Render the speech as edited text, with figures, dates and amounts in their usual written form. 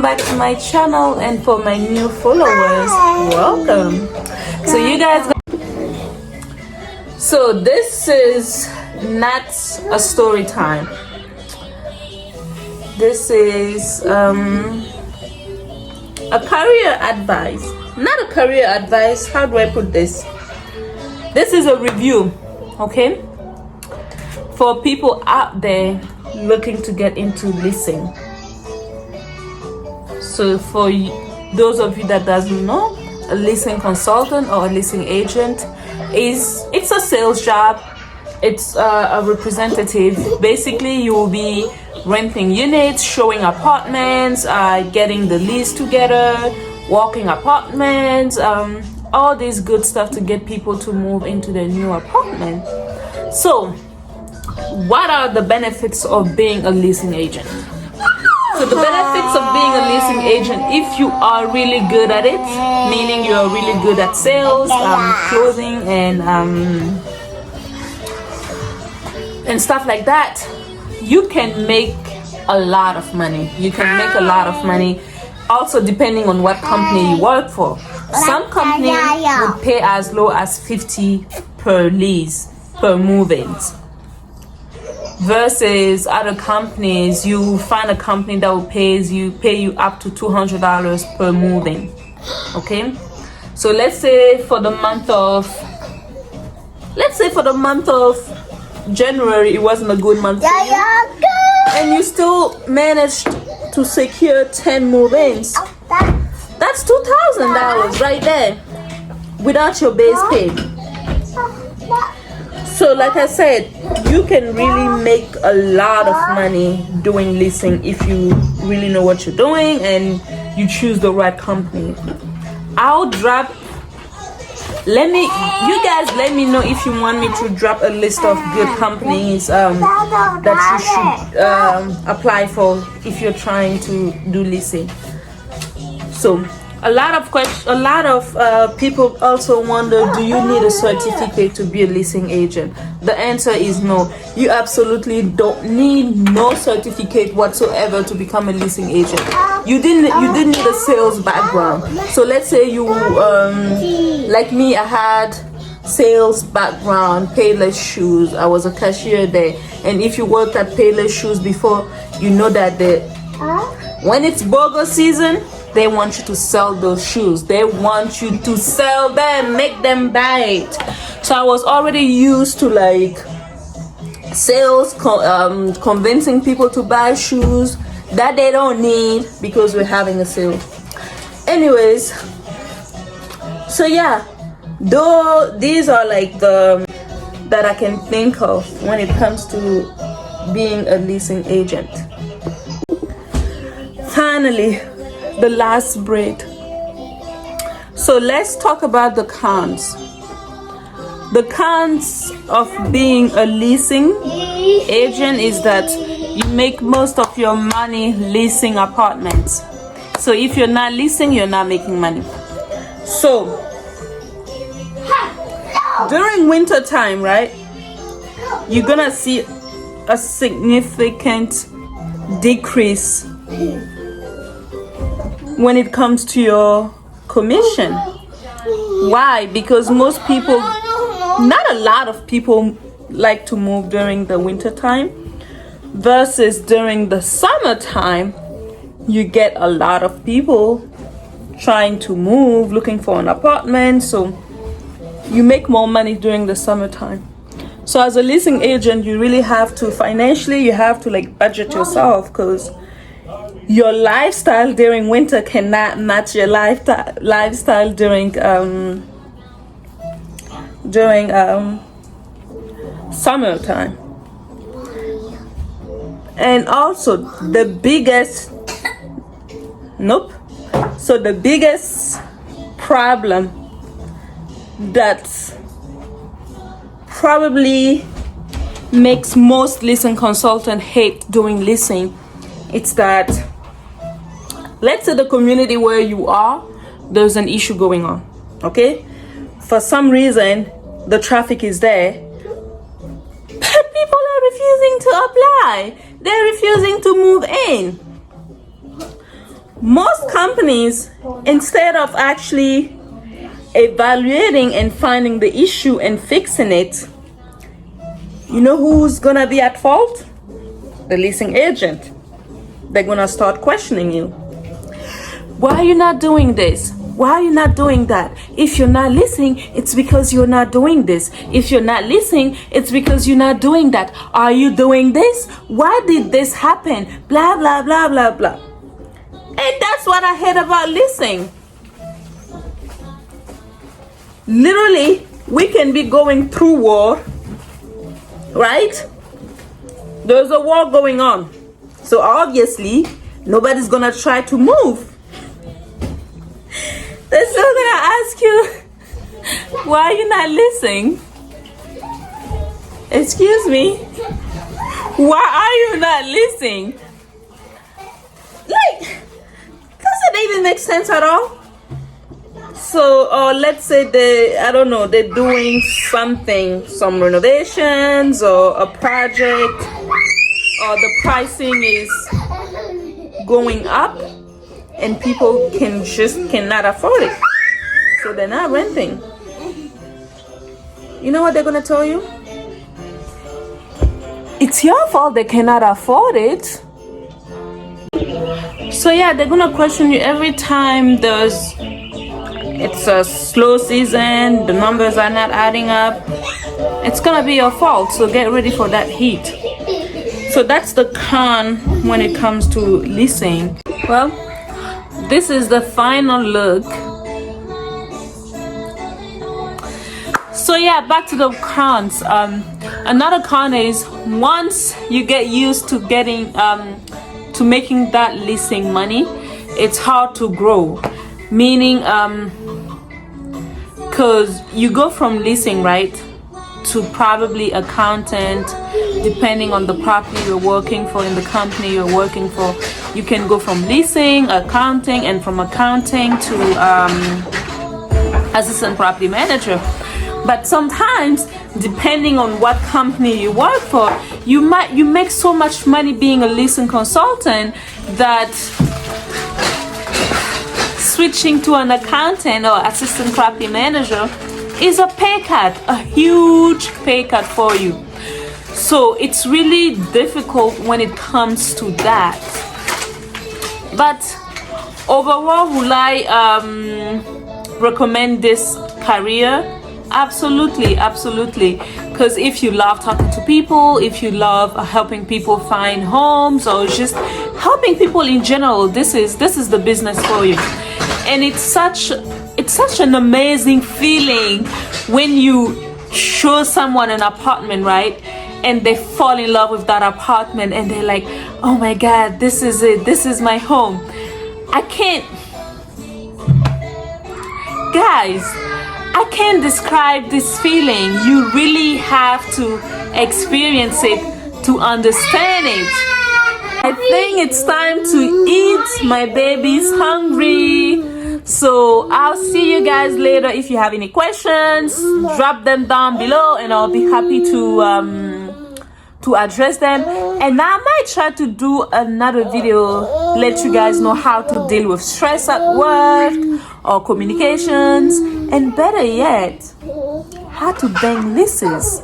back to my channel, and for my new followers, welcome. So you guys, so this is not a story time. This is a career advice. Not a career advice. How do I put this? This is a review, okay, for people out there looking to get into leasing. So for those of you that doesn't know, a leasing consultant or a leasing agent it's a sales job. It's a representative. Basically, you will be renting units, showing apartments, getting the lease together, walking apartments, all this good stuff to get people to move into their new apartment. So what are the benefits of being a leasing agent? So the benefits of being a leasing agent, if you are really good at it, meaning you are really good at sales, closing, and stuff like that, you can make a lot of money. You can make a lot of money. Also, depending on what company you work for. Some companies would pay as low as 50 per lease, per move-ins. Versus other companies, you find a company that will pay you up to $200 per move-in. Okay, so let's say for the month of January, it wasn't a good month for you, and you still managed to secure 10 move-ins. That's $2,000 right there without your base pay. So like I said, you can really make a lot of money doing leasing if you really know what you're doing and you choose the right company. You guys let me know if you want me to drop a list of good companies that you should apply for if you're trying to do leasing. So a lot of people also wonder, do you need a certificate to be a leasing agent? The answer is no. You absolutely don't need no certificate whatsoever to become a leasing agent. You didn't need a sales background. So let's say you like me, I had sales background, Payless Shoes. I was a cashier there, and if you worked at Payless Shoes before, you know that when it's BOGO season, they want you to sell those shoes. They want you to sell them, make them buy it. So I was already used to like sales, convincing people to buy shoes that they don't need because we're having a sale. Anyways, so yeah, though these are like the that I can think of when it comes to being a leasing agent. Finally, the last braid. So let's talk about the cons. The cons of being a leasing agent is that you make most of your money leasing apartments. So if you're not leasing, you're not making money. So during winter time, right, you're gonna see a significant decrease when it comes to your commission. Why? Because most people, not a lot of people, like to move during the winter time, versus during the summertime you get a lot of people trying to move, looking for an apartment. So you make more money during the summertime. So as a leasing agent, you really have to financially, you have to like budget yourself, because your lifestyle during winter cannot match your lifestyle during summertime. And also the biggest problem that probably makes most leasing consultants hate doing leasing, it's that, let's say the community where you are, there's an issue going on, okay? For some reason, the traffic is there, but people are refusing to apply. They're refusing to move in. most companies, instead of actually evaluating and finding the issue and fixing it, you know who's gonna be at fault? The leasing agent. They're gonna start questioning you. Why are you not doing this? Why are you not doing that? If you're not listening, it's because you're not doing this. If you're not listening, it's because you're not doing that. Are you doing this? Why did this happen? Blah, blah, blah, blah, blah. And that's what I hate about leasing. Literally, we can be going through war, right? There's a war going on. So obviously, nobody's gonna try to move. They're still gonna ask you, why are you not listening? Excuse me? Why are you not listening? Like, does it even make sense at all? So, let's say they're doing something, some renovations or a project, or the pricing is going up and people cannot afford it. So they're not renting. You know what they're gonna tell you? It's your fault they cannot afford it. So yeah, they're gonna question you every time it's a slow season, the numbers are not adding up. It's gonna be your fault, so get ready for that heat. So that's the con when it comes to leasing. Well, this is the final look. So yeah, back to the cons. Another con is once you get used to to making that leasing money, it's hard to grow. Meaning, because you go from leasing, right, to probably accountant, depending on the property you're working for, in the company you're working for. You can go from leasing, accounting, and from accounting to assistant property manager. But sometimes, depending on what company you work for, you make so much money being a leasing consultant that switching to an accountant or assistant property manager is a pay cut, a huge pay cut for you. So it's really difficult when it comes to that. But overall, will I recommend this career? Absolutely, absolutely. Because if you love talking to people, if you love helping people find homes, or just helping people in general, this is the business for you. And it's such an amazing feeling when you show someone an apartment, right? And they fall in love with that apartment and they're like, oh my God, this is it. This is my home. Guys, I can't describe this feeling. You really have to experience it to understand it. I think it's time to eat. My baby's hungry. So I'll see you guys later. If you have any questions, drop them down below and I'll be happy to address them. And I might try to do another video, let you guys know how to deal with stress at work or communications, and better yet, how to bang leases.